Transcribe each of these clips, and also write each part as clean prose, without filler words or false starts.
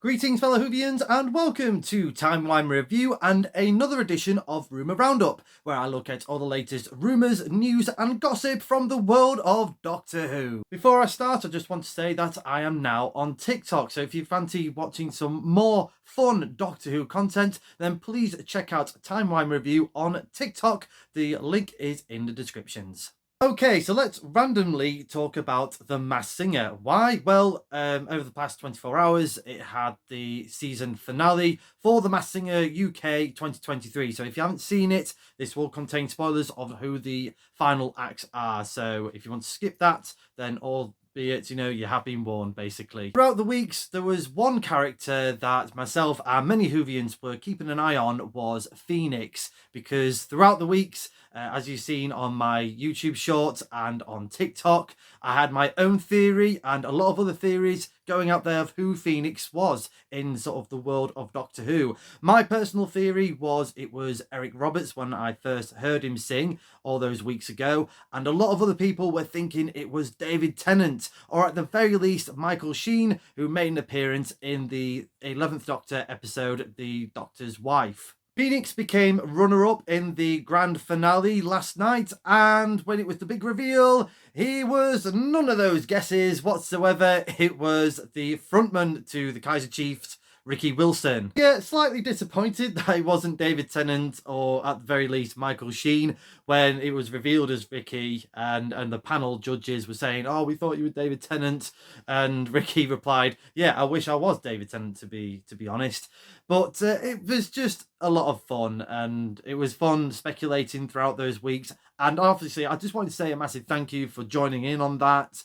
Greetings fellow Whovians and welcome to Timeline Review and another edition of Rumour Roundup, where I look at all the latest rumours, news and gossip from the world of Doctor Who. Before I start, I just want to say that I am now on TikTok, so if you fancy watching some more fun Doctor Who content, then please check out Timeline Review on TikTok. The link is in the descriptions. Okay, so let's randomly talk about The Masked Singer. Why? Well, over the past 24 hours, it had the season finale for The Masked Singer UK 2023. So if you haven't seen it, this will contain spoilers of who the final acts are. So if you want to skip that, then albeit, you have been warned, basically. Throughout the weeks, there was one character that myself and many Whovians were keeping an eye on, was Phoenix, because throughout the weeks, as you've seen on my YouTube shorts and on TikTok, I had my own theory and a lot of other theories going out there of who Phoenix was in sort of the world of Doctor Who. My personal theory was it was Eric Roberts when I first heard him sing all those weeks ago, and a lot of other people were thinking it was David Tennant, or at the very least Michael Sheen, who made an appearance in the 11th Doctor episode, The Doctor's Wife. Phoenix became runner-up in the grand finale last night, and when it was the big reveal, he was none of those guesses whatsoever. It was the frontman to the Kaiser Chiefs, Ricky Wilson. Yeah, slightly disappointed that it wasn't David Tennant, or at the very least Michael Sheen, when it was revealed as Ricky, and the panel judges were saying, oh, we thought you were David Tennant, and Ricky replied, yeah, I wish I was David Tennant, to be honest. But it was just a lot of fun, and it was fun speculating throughout those weeks. And obviously, I just wanted to say a massive thank you for joining in on that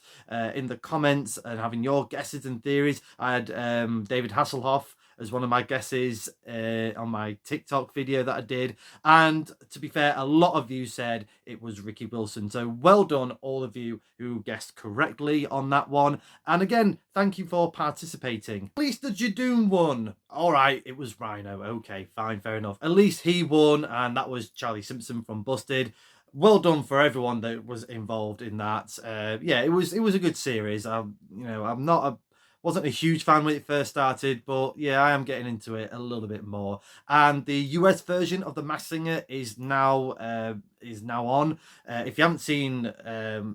in the comments and having your guesses and theories. I had David Hasselhoff as one of my guesses on my TikTok video that I did. And to be fair, a lot of you said it was Ricky Wilson. So well done, all of you who guessed correctly on that one. And again, thank you for participating. At least the Jadoon won. All right, it was Rhino. Okay, fine, fair enough. At least he won, and that was Charlie Simpson from Busted. Well done for everyone that was involved in that. Yeah, it was a good series. Wasn't a huge fan when it first started, but yeah, I am getting into it a little bit more. And the US version of The Masked Singer is now on. If you haven't seen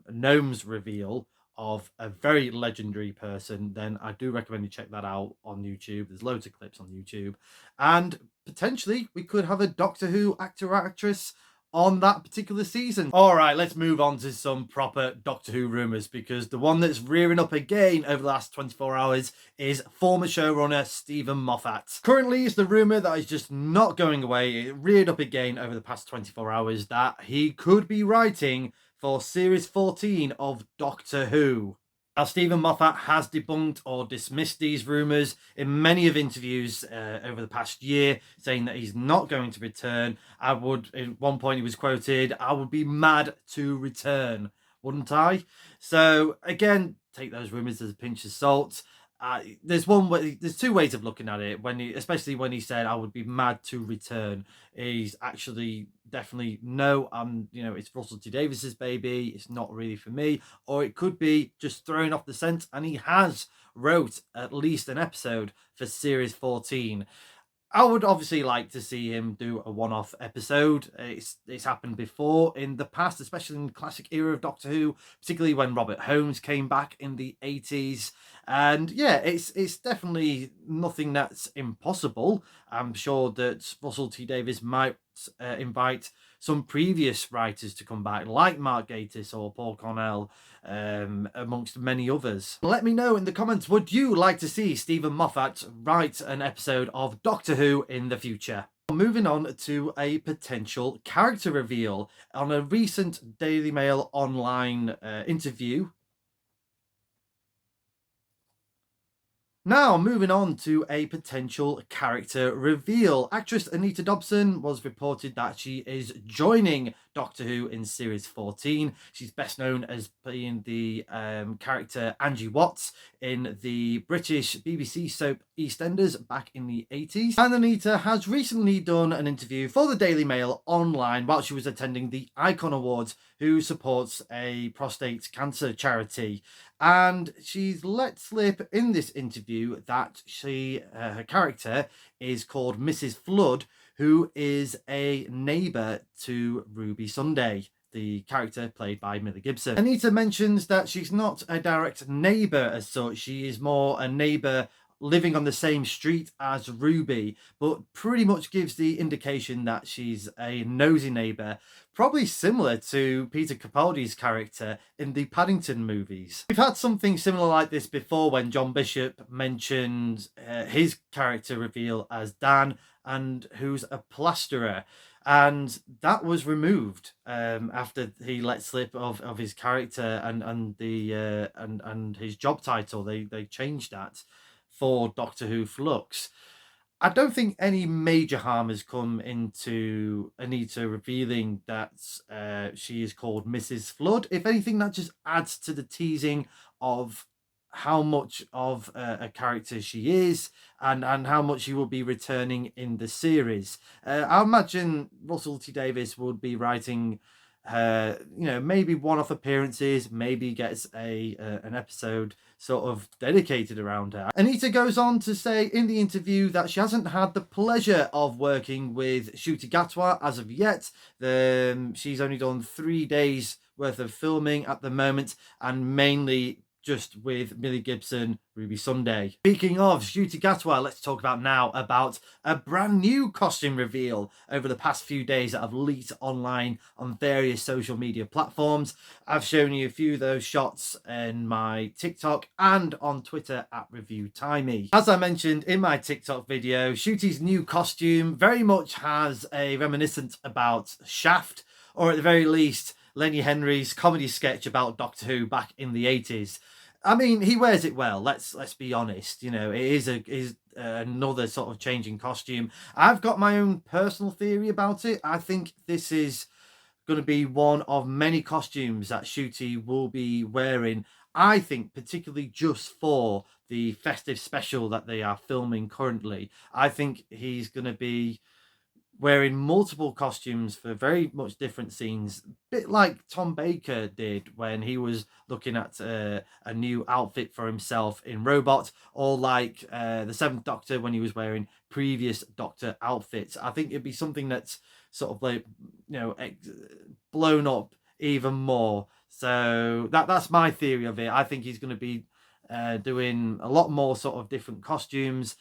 Gnome's reveal of a very legendary person, then I do recommend you check that out on YouTube. There's loads of clips on YouTube, and potentially we could have a Doctor Who actor or actress on that particular season. All right, let's move on to some proper Doctor Who rumours, because the one that's rearing up again over the last 24 hours is former showrunner Stephen Moffat. Currently, it's the rumour that is just not going away. It reared up again over the past 24 hours that he could be writing for Series 14 of Doctor Who. Now, Stephen Moffat has debunked or dismissed these rumours in many of interviews over the past year, saying that he's not going to return. At one point he was quoted, "I would be mad to return, wouldn't I?" So again, take those rumours as a pinch of salt. There's two ways of looking at it. Especially when he said, "I would be mad to return," he's actually definitely no. It's Russell T Davies's baby. It's not really for me. Or it could be just throwing off the scent, and he has wrote at least an episode for Series 14. I would obviously like to see him do a one-off episode. It's happened before in the past, especially in the classic era of Doctor Who, particularly when Robert Holmes came back in the 80s. And yeah, it's definitely nothing that's impossible. I'm sure that Russell T Davies might invite some previous writers to come back, like Mark Gatiss or Paul Cornell, amongst many others. Let me know in the comments, would you like to see Stephen Moffat write an episode of Doctor Who in the future? Moving on to a potential character reveal. On a recent Daily Mail online interview, now, moving on to a potential character reveal. Actress Anita Dobson was reported that she is joining Doctor Who in Series 14. She's best known as being the character Angie Watts in the British BBC soap EastEnders back in the 80s. And Anita has recently done an interview for the Daily Mail online while she was attending the Icon Awards, who supports a prostate cancer charity. And she's let slip in this interview that her character is called Mrs. Flood, who is a neighbour to Ruby Sunday, the character played by Millie Gibson. Anita mentions that she's not a direct neighbour as such. She is more a neighbour living on the same street as Ruby, but pretty much gives the indication that she's a nosy neighbour, probably similar to Peter Capaldi's character in the Paddington movies. We've had something similar like this before when John Bishop mentioned his character reveal as Dan, and who's a plasterer. And that was removed after he let slip of his character and his job title. They changed that for Doctor Who Flux. I don't think any major harm has come into Anita revealing that she is called Mrs. Flood. If anything, that just adds to the teasing of how much of a character she is and how much she will be returning in the series. I imagine Russell T Davies would be writing maybe one-off appearances, maybe gets an episode sort of dedicated around her. Anita goes on to say in the interview that she hasn't had the pleasure of working with Ncuti Gatwa as of yet. She's only done 3 days worth of filming at the moment, and mainly just with Millie Gibson, Ruby Sunday. Speaking of Ncuti Gatwa, let's talk about a brand new costume reveal over the past few days that have leaked online on various social media platforms. I've shown you a few of those shots in my TikTok and on Twitter at Review Timey. As I mentioned in my TikTok video, Ncuti's new costume very much has a reminiscence about Shaft, or at the very least, Lenny Henry's comedy sketch about Doctor Who back in the 80s. I mean, he wears it well. Let's be honest. You know, it is another sort of changing costume. I've got my own personal theory about it. I think this is going to be one of many costumes that Ncuti will be wearing. I think particularly just for the festive special that they are filming currently. I think he's going to be wearing multiple costumes for very much different scenes, a bit like Tom Baker did when he was looking at a new outfit for himself in Robot, or like the Seventh Doctor when he was wearing previous Doctor outfits. I think it'd be something that's sort of like, blown up even more. So that's my theory of it. I think he's going to be doing a lot more sort of different costumes,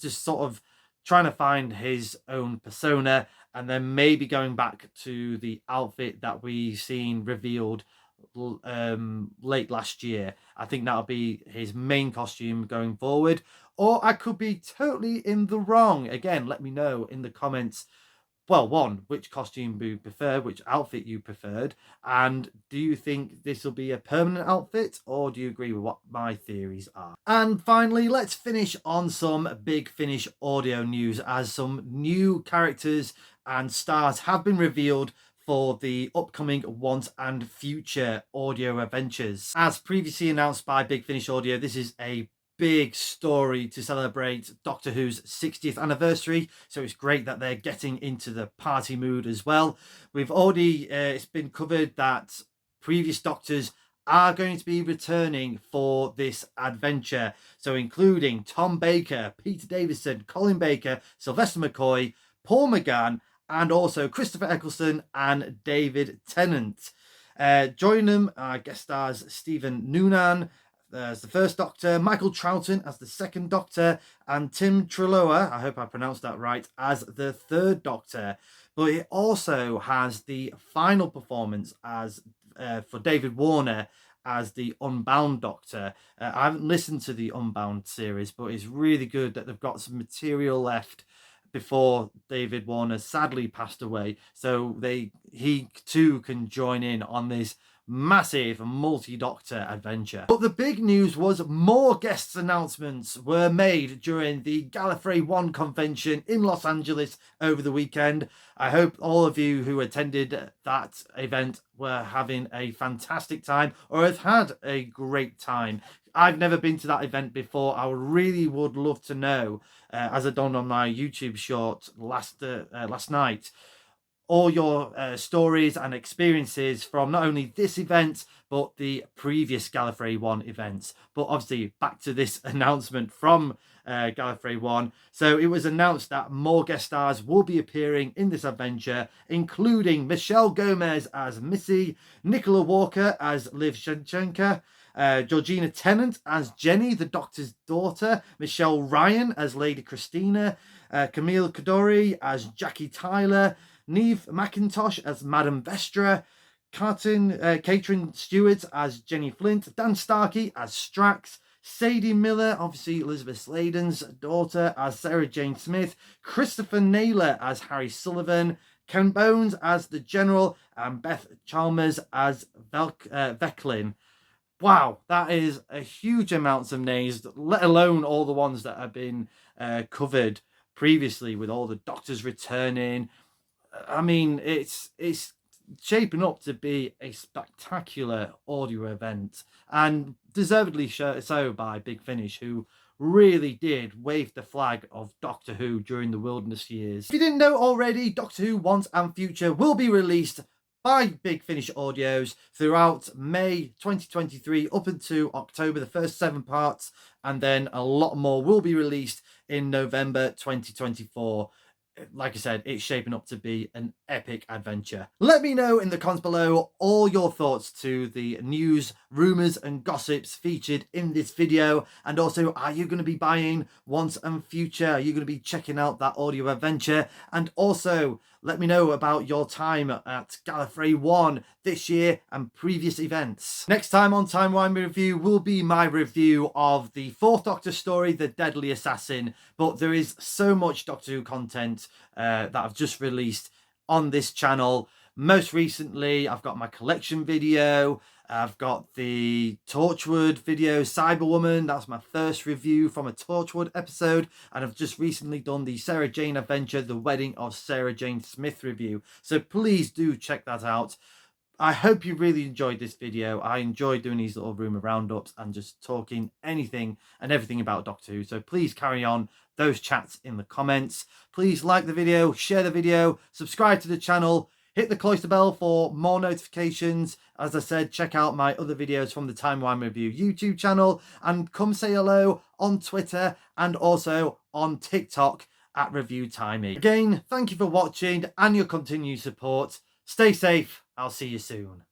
just sort of trying to find his own persona, and then maybe going back to the outfit that we seen revealed late last year. I think that'll be his main costume going forward, or I could be totally in the wrong. Again, let me know in the comments. Well, one, which costume you prefer, which outfit you preferred, and do you think this will be a permanent outfit, or do you agree with what my theories are? And finally, let's finish on some Big Finish audio news, as some new characters and stars have been revealed for the upcoming Want and Future audio adventures. As previously announced by Big Finish Audio, this is a big story to celebrate Doctor Who's 60th anniversary, so it's great that they're getting into the party mood as well. We've already it's been covered that previous Doctors are going to be returning for this adventure, so including Tom Baker, Peter Davison, Colin Baker, Sylvester McCoy, Paul McGann, and also Christopher Eccleston and David Tennant. Joining them are guest stars Stephen Noonan as the first Doctor, Michael Troughton as the second Doctor, and Tim Treloar, I hope I pronounced that right, as the third Doctor. But it also has the final performance as for David Warner as the Unbound Doctor. I haven't listened to the Unbound series, but it's really good that they've got some material left before David Warner sadly passed away, so he too can join in on this massive multi-Doctor adventure. But the big news was more guest announcements were made during the Gallifrey 1 convention in Los Angeles over the weekend. I hope all of you who attended that event were having a fantastic time, or have had a great time. I've never been to that event before. I really would love to know, as I done on my YouTube short last night, all your stories and experiences from not only this event but the previous Gallifrey 1 events. But obviously back to this announcement from Gallifrey 1. So it was announced that more guest stars will be appearing in this adventure, including Michelle Gomez as Missy, Nicola Walker as Liv Schenchenka, Georgina Tennant as Jenny, the Doctor's daughter, Michelle Ryan as Lady Christina, Camille Kadori as Jackie Tyler, Neve McIntosh as Madame Vestra, Catherine Stewart as Jenny Flint, Dan Starkey as Strax, Sadie Miller, obviously Elizabeth Sladen's daughter, as Sarah Jane Smith, Christopher Naylor as Harry Sullivan, Ken Bones as the General, and Beth Chalmers as Veclin. Wow, that is a huge amount of names, let alone all the ones that have been covered previously with all the Doctors returning. I mean, it's shaping up to be a spectacular audio event, and deservedly so by Big Finish, who really did wave the flag of Doctor Who during the wilderness years. If you didn't know already, Doctor Who Once and Future will be released by Big Finish Audios throughout May 2023 up until October, the first 7 parts, and then a lot more will be released in November 2024. Like I said, it's shaping up to be an epic adventure. Let me know in the comments below all your thoughts to the news, rumours and gossips featured in this video. And also, are you going to be buying Once and Future? Are you going to be checking out that audio adventure? And also, let me know about your time at Gallifrey 1 this year and previous events. Next time on Time Wimey Review will be my review of the 4th Doctor story, The Deadly Assassin. But there is so much Doctor Who content that I've just released on this channel. Most recently, I've got my collection video. I've got the Torchwood video, Cyberwoman. That's my first review from a Torchwood episode. And I've just recently done the Sarah Jane Adventure, The Wedding of Sarah Jane Smith review. So please do check that out. I hope you really enjoyed this video. I enjoy doing these little rumour roundups and just talking anything and everything about Doctor Who. So please carry on those chats in the comments. Please like the video, share the video, subscribe to the channel. Hit the cloister bell for more notifications. As I said, check out my other videos from the Time Wimey Review YouTube channel. And come say hello on Twitter and also on TikTok at Review Timey. Again, thank you for watching and your continued support. Stay safe. I'll see you soon.